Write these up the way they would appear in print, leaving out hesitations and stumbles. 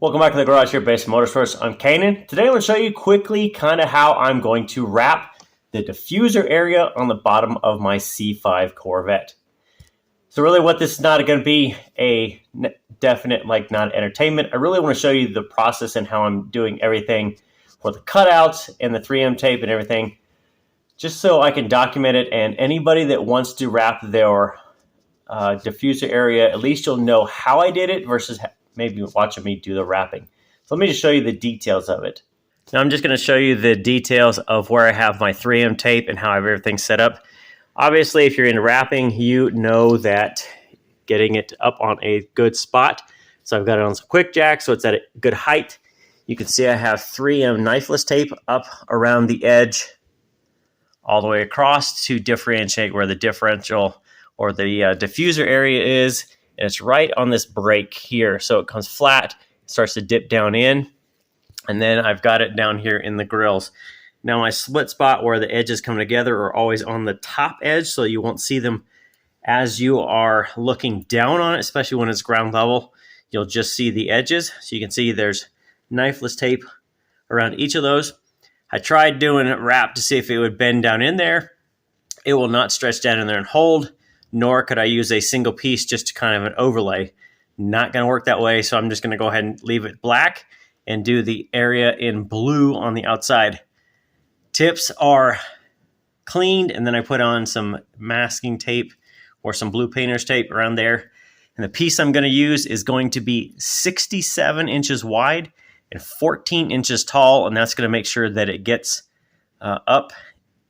Welcome back to the garage here at Basin Motorsports. I'm Canaan. Today I'm going to show you quickly kind of how I'm going to wrap the diffuser area on the bottom of my C5 Corvette. So really what this is not going to be a definite not entertainment. I really want to show you the process and how I'm doing everything for the cutouts and the 3M tape and everything, just so I can document it, and anybody that wants to wrap their diffuser area, at least you'll know how I did it versus maybe watching me do the wrapping. So let me just show you the details of it. Now I'm just going to show you the details of where I have my 3M tape and how I have everything set up. Obviously, if you're into wrapping, you know that getting it up on a good spot. So I've got it on some quick jack, so it's at a good height. You can see I have 3M knifeless tape up around the edge all the way across to differentiate where the differential or the diffuser area is. And it's right on this brake here. So it comes flat, starts to dip down in, and then I've got it down here in the grills. Now my split spot where the edges come together are always on the top edge, so you won't see them as you are looking down on it, especially when it's ground level. You'll just see the edges. So you can see there's knifeless tape around each of those. I tried doing it wrap to see if it would bend down in there. It will not stretch down in there and hold, nor could I use a single piece just to kind of an overlay. Not going to work that way, so I'm just going to go ahead and leave it black and do the area in blue on the outside. Tips are cleaned, and then I put on some masking tape or some blue painter's tape around there. And the piece I'm going to use is going to be 67 inches wide and 14 inches tall, and that's going to make sure that it gets up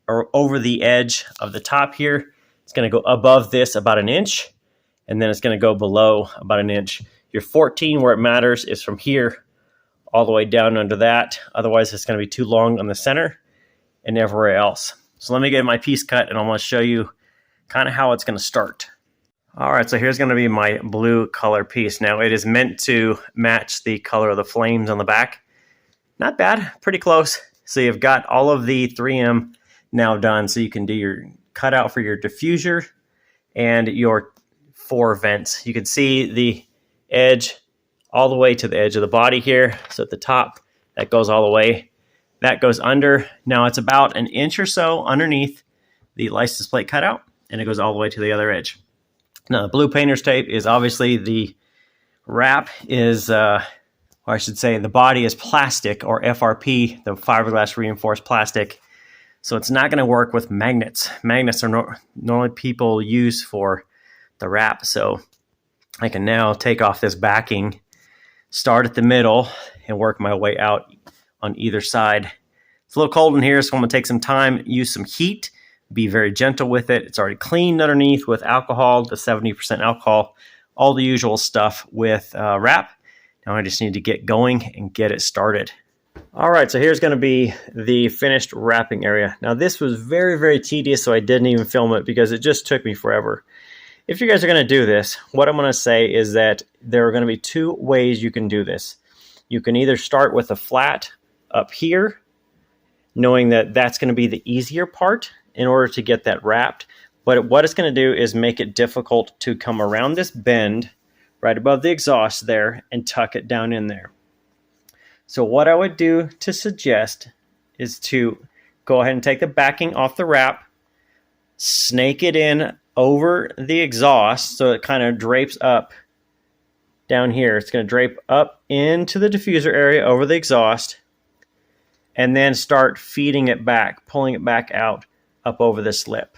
or over the edge of the top here. It's going to go above this about an inch, and then it's going to go below about an inch. Your 14, where it matters, is from here all the way down under that. Otherwise, it's going to be too long on the center and everywhere else. So let me get my piece cut, and I'm going to show you kind of how it's going to start. All right, so here's going to be my blue color piece. Now, it is meant to match the color of the flames on the back. Not bad, pretty close. So you've got all of the 3M now done, so you can do your cutout for your diffuser and your 4 vents. You can see the edge all the way to the edge of the body here. So at the top, that goes all the way. That goes under. Now it's about an inch or so underneath the license plate cutout, and it goes all the way to the other edge. Now the blue painter's tape is obviously the wrap is, or I should say the body is plastic, or FRP, the fiberglass reinforced plastic. So it's not going to work with magnets. Magnets are normally people use for the wrap. So I can now take off this backing, start at the middle, and work my way out on either side. It's a little cold in here, so I'm going to take some time, use some heat, be very gentle with it. It's already cleaned underneath with alcohol, the 70% alcohol, all the usual stuff with wrap. Now I just need to get going and get it started. All right, so here's going to be the finished wrapping area. Now this was very, very tedious, so I didn't even film it because it just took me forever. If you guys are going to do this, what I'm going to say is that there are going to be 2 ways you can do this. You can either start with a flat up here, knowing that that's going to be the easier part in order to get that wrapped. But what it's going to do is make it difficult to come around this bend right above the exhaust there and tuck it down in there. So what I would do to suggest is to go ahead and take the backing off the wrap, snake it in over the exhaust so it kind of drapes up down here. It's going to drape up into the diffuser area over the exhaust, and then start feeding it back, pulling it back out up over the slip.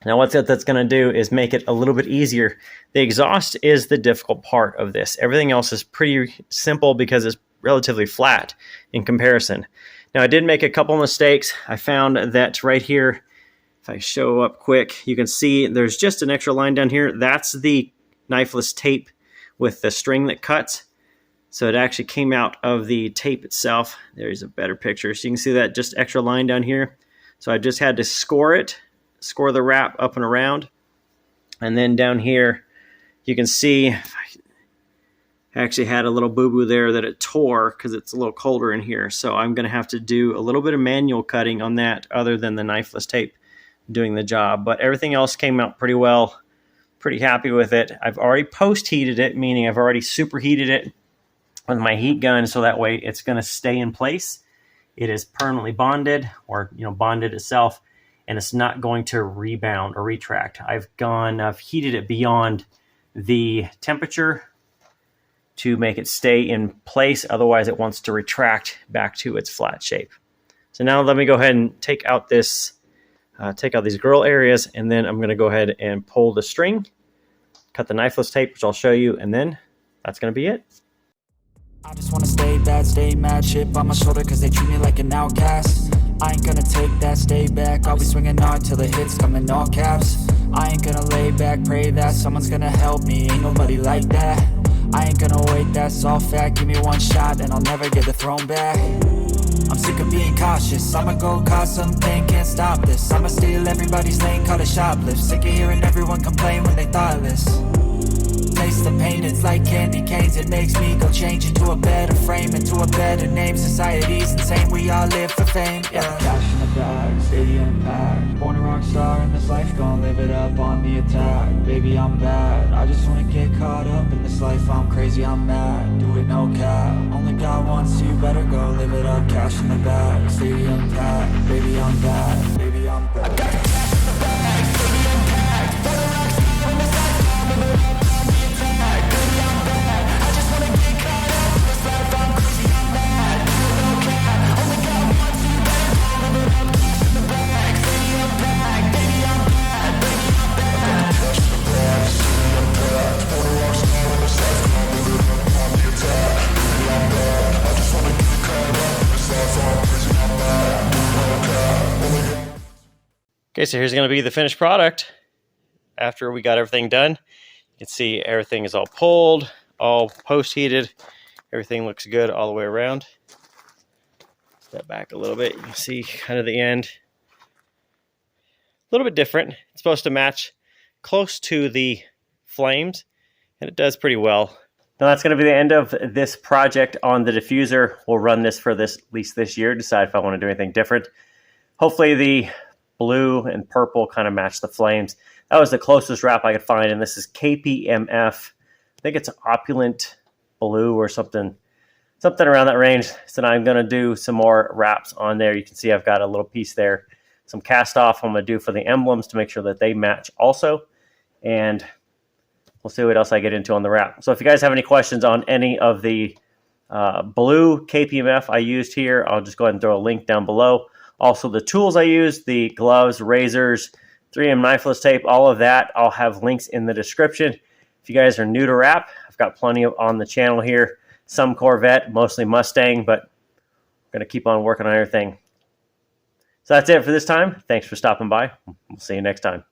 Now what that's going to do is make it a little bit easier. The exhaust is the difficult part of this. Everything else is pretty simple because it's relatively flat in comparison. Now I did make a couple mistakes. I found that right here, if I show up quick, you can see there's just an extra line down here. That's the knifeless tape with the string that cuts. So it actually came out of the tape itself. There's a better picture. So you can see that just extra line down here. So I just had to score the wrap up and around. And then down here, you can see I actually had a little boo-boo there that it tore because it's a little colder in here. So I'm going to have to do a little bit of manual cutting on that other than the knifeless tape doing the job. But everything else came out pretty well. Pretty happy with it. I've already post-heated it, meaning I've already superheated it with my heat gun, so that way it's going to stay in place. It is permanently bonded, or bonded itself, and it's not going to rebound or retract. I've heated it beyond the temperature to make it stay in place. Otherwise, it wants to retract back to its flat shape. So now let me go ahead and take out these grill areas, and then I'm going to go ahead and pull the string, cut the knifeless tape, which I'll show you, and then that's going to be it. I just wanna stay bad, stay mad, chip on my shoulder cause they treat me like an outcast. I ain't gonna take that, stay back, I'll be swinging hard till the hits come in all caps. I ain't gonna lay back, pray that someone's gonna help me, ain't nobody like that. I ain't gonna wait, that's all fact, give me one shot and I'll never get the throne back. I'm sick of being cautious, I'ma go cause something, can't stop this. I'ma steal everybody's lane, call it shoplift. Sick of hearing everyone complain when they thoughtless. Taste the pain, it's like candy canes. It makes me go change into a better frame, into a better name. Society's insane, we all live for fame, yeah. Cash in the bag, stadium packed. Born a rock star in this life, gonna live it up on the attack. Baby, I'm bad, I just wanna get caught up in this life. I'm crazy, I'm mad, do it no cap. Only God wants you, better go live it up. Cash in the bag, stadium packed. Baby, I'm bad, baby, I'm bad. I got cash in the bag, stadium packed. Born a rock star in this life, gonna live it up. Okay, so here's going to be the finished product after we got everything done. You can see everything is all pulled, all post-heated. Everything looks good all the way around. Step back a little bit. You can see kind of the end. A little bit different. It's supposed to match close to the flames, and it does pretty well. Now that's going to be the end of this project on the diffuser. We'll run this for at least this year, decide if I want to do anything different. Hopefully the blue and purple kind of match the flames. That was the closest wrap I could find, and this is KPMF. I think it's opulent blue or something around that range. So now I'm going to do some more wraps on there. You can see I've got a little piece there, some cast off I'm going to do for the emblems to make sure that they match also, and we'll see what else I get into on the wrap. So if you guys have any questions on any of the blue KPMF I used here, I'll just go ahead and throw a link down below. Also, the tools I use, the gloves, razors, 3M knifeless tape, all of that, I'll have links in the description. If you guys are new to wrap, I've got plenty on the channel here. Some Corvette, mostly Mustang, but I'm going to keep on working on everything. So that's it for this time. Thanks for stopping by. We'll see you next time.